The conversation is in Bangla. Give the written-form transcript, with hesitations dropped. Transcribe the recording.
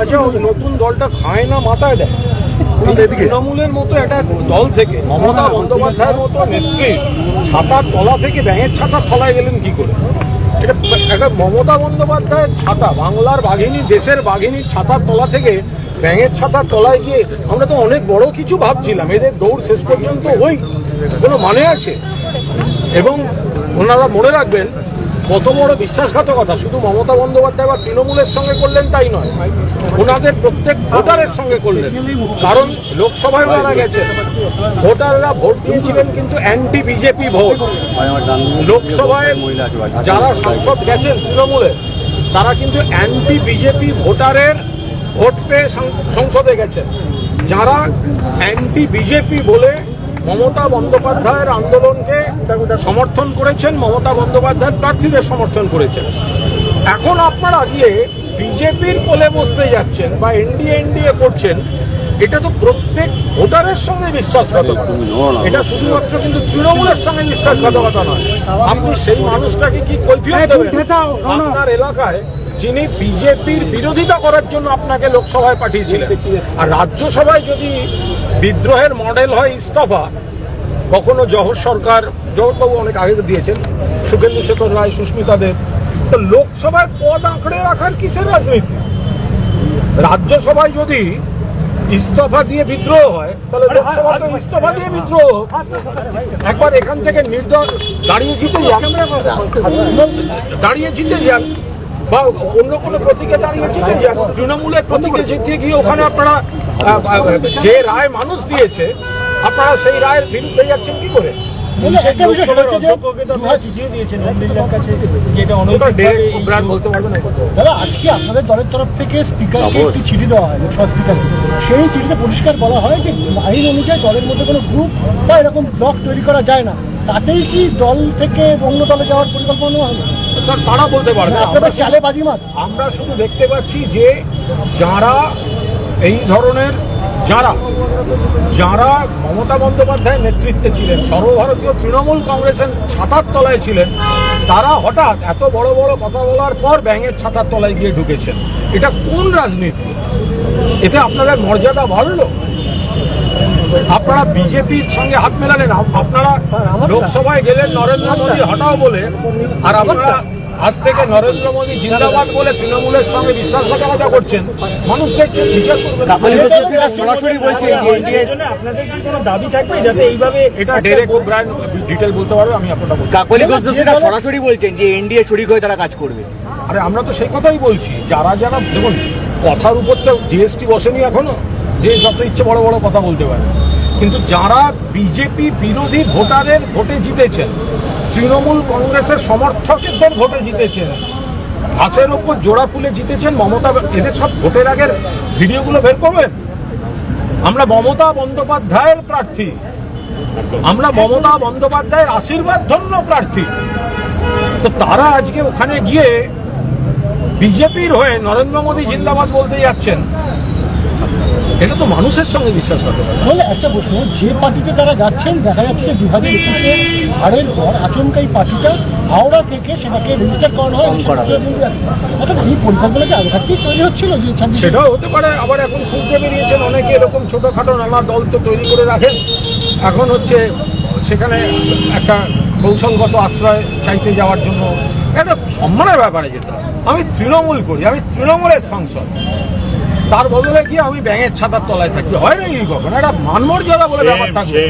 আচ্ছা, ওই নতুন দলটা খায় না মাথায় দেয়। তৃণমূলের মতো একটা দল থেকে মমতা বন্দ্যোপাধ্যায়ের মতো নেত্রী ছাতার তলা থেকে ব্যাঙের ছাতার তলায় গেলেন কি করে? এটা একটা মমতা বন্দ্যোপাধ্যায়ের ছাতা, বাংলার বাঘিনী, দেশের বাঘিনীর ছাতার তলা থেকে ব্যাঙের ছাতার তলায় গিয়ে আমরা তো অনেক বড় কিছু ভাবছিলাম। এদের দৌড় শেষ পর্যন্ত ওই কোনো মানে আছে? এবং ওনারা মনে রাখবেন কত বড় বিশ্বাসঘাতকতা শুধু মমতা বন্দ্যোপাধ্যায় বা তৃণমূলের সঙ্গে করলেন তাই নয়, ওনাদের প্রত্যেক ভোটারের সঙ্গে করলেন। কারণ লোকসভায় ওনারা গেছেন, ভোটাররা ভোট দিয়েছিলেন কিন্তু অ্যান্টি বিজেপি ভোট। লোকসভায় যারা সাংসদ গেছেন তৃণমূলের, তারা কিন্তু অ্যান্টি বিজেপি ভোটারের ভোট পেয়ে সংসদে গেছেন। যারা অ্যান্টি বিজেপি বলে মমতা বন্দ্যোপাধ্যায়ের আন্দোলনকে সমর্থন করেছেন, মমতা বন্দ্যোপাধ্যায়ের প্রার্থীদের সমর্থন করেছেন, এখন আপনারা গিয়ে বিজেপির কোলে বসতে যাচ্ছেন বা এনডিএ করছেন। এটা তো প্রত্যেক ভোটারের সঙ্গে বিশ্বাসঘাতকতা। এটা শুধুমাত্র কিন্তু তৃণমূলের সঙ্গে বিশ্বাসঘাতকতা নয়। আপনি সেই মানুষটাকে কি কৈফিয়ত দেবেন আপনার এলাকায় যিনি বিজেপির বিরোধিতা করার জন্য আপনাকে লোকসভায় পাঠিয়েছিলেন? আর রাজ্যসভায় যদি বিদ্রোহের মডেল হয় ইস্তফা, কখনো জহর সরকার, জহরবাবু অনেক আগে দিয়েছেন, সুখেন্দু শেখর রায়, সুস্মিতা দেব, তো লোকসভায় পদ আঁকড়ে রাখার কিসের রাজনীতি? রাজ্যসভায় যদি ইস্তফা দিয়ে বিদ্রোহ হয় তাহলে লোকসভা তো ইস্তফা দিয়ে বিদ্রোহ। একবার এখান থেকে নির্দল দাঁড়িয়ে জিতে যান বা অন্য কোনো প্রতীকে দাঁড়িয়ে জিতে যান। তৃণমূলের প্রতীকে জিতে গিয়ে ওখানে আপনারা যে রায় মানুষ দিয়েছে আপনারা সেই রায়ের বিরুদ্ধে যাচ্ছেন কি করে? দাদা, আজকে আপনাদের দলের তরফ থেকে স্পিকারকে একটি চিঠি দেওয়া হয়, লোকসভা স্পিকারকে। সেই চিঠিতে পরিষ্কার বলা হয় যে আইন অনুযায়ী দলের মধ্যে কোনো গ্রুপ বা এরকম ব্লক তৈরি করা যায় না। তাতেই কি দল থেকে অন্য দলে যাওয়ার পরিকল্পনা হবে? তারা বলতে পারবে, আপনাদের চালে বাজিমাত। আমরা শুধু দেখতে পাচ্ছি যে যারা এই ধরনের যারা মমতা বন্দ্যোপাধ্যায়ের নেতৃত্বে ছিলেন, সর্বভারতীয় তৃণমূল কংগ্রেসের ছাতার তলায় ছিলেন, তারা হঠাৎ এত বড় বড় কথা বলার পর ব্যাঙের ছাতার তলায় গিয়ে ঢুকেছেন। এটা কোন রাজনীতি? এতে আপনাদের মর্যাদা বাড়লো? আপনারা বিজেপির সঙ্গে হাত মেলালেন, আপনারা লোকসভায় গেলেন নরেন্দ্র মোদী হটাও বলে, আর আপনারা আজ থেকে নরেন্দ্র মোদী জিন্দাবাদ বলে তৃণমূলের সঙ্গে বিশ্বাসঘাতকতা করছেন। মানুষ দেখছেন, বিচার করবেন। সরাসরি বলছেন আপনাদের কি কোনো দাবি থাকবে যাতে এইভাবে এটা ডেরেক ওব্রায়েন ডিটেল বলতে পারবে, আমি আপনারা বলছি। কাকলি ঘোষ সরাসরি বলছেন যে এনডিএ শরিক হয়ে তারা কাজ করবে। আরে আমরা তো সেই কথাই বলছি। যারা দেখুন, কথার উপর তো জিএসটি বসেনি এখনো, যে যত ইচ্ছে বড় বড় কথা বলতে পারে, কিন্তু যারা বিজেপি বিরোধী ভোটারের ভোটে জিতেছেন, তৃণমূল কংগ্রেসের সমর্থকদের ভোটে জিতেছেন, ঘাসের ওপর জোড়া ফুলে জিতেছেন মমতা, এদের সব ভোটের আগের ভিডিওগুলো বের করবেন। আমরা মমতা বন্দ্যোপাধ্যায়ের প্রার্থী, আমরা মমতা বন্দ্যোপাধ্যায়ের আশীর্বাদ ধন্য প্রার্থী, তো তারা আজকে ওখানে গিয়ে বিজেপির হয়ে নরেন্দ্র মোদী জিন্দাবাদ বলতে যাচ্ছেন। এটা তো মানুষের সঙ্গে বিশ্বাসঘাতকতা। তাহলে একটা প্রশ্ন, যে পার্টিতে তারা যাচ্ছেন, দেখা যাচ্ছে যে 2021-এ হারের পর আচমকা এই পার্টিটা হাওড়া থেকে সেটাকে রেজিস্টার করানো হয়। অর্থাৎ এই পরিকল্পনা কি আগে থাকতেই তৈরি হচ্ছিল? যে সেটাও হতে পারে। আবার এখন খুঁজতে বেরিয়েছেন অনেকে, এরকম ছোটোখাটো নানা দল তো তৈরি করে রাখেন। এখন হচ্ছে সেখানে একটা কৌশলগত আশ্রয় চাইতে যাওয়ার জন্য একটা সম্মানের ব্যাপারে যেতে হয়। আমি তৃণমূল করি, আমি তৃণমূলের সাংসদ, তার বদলে কি আমি ব্যাঙের ছাতার তলায় থাকি? হয় না কি কখন? একটা মানমর্যাদা বলে ব্যাপার থাকবে।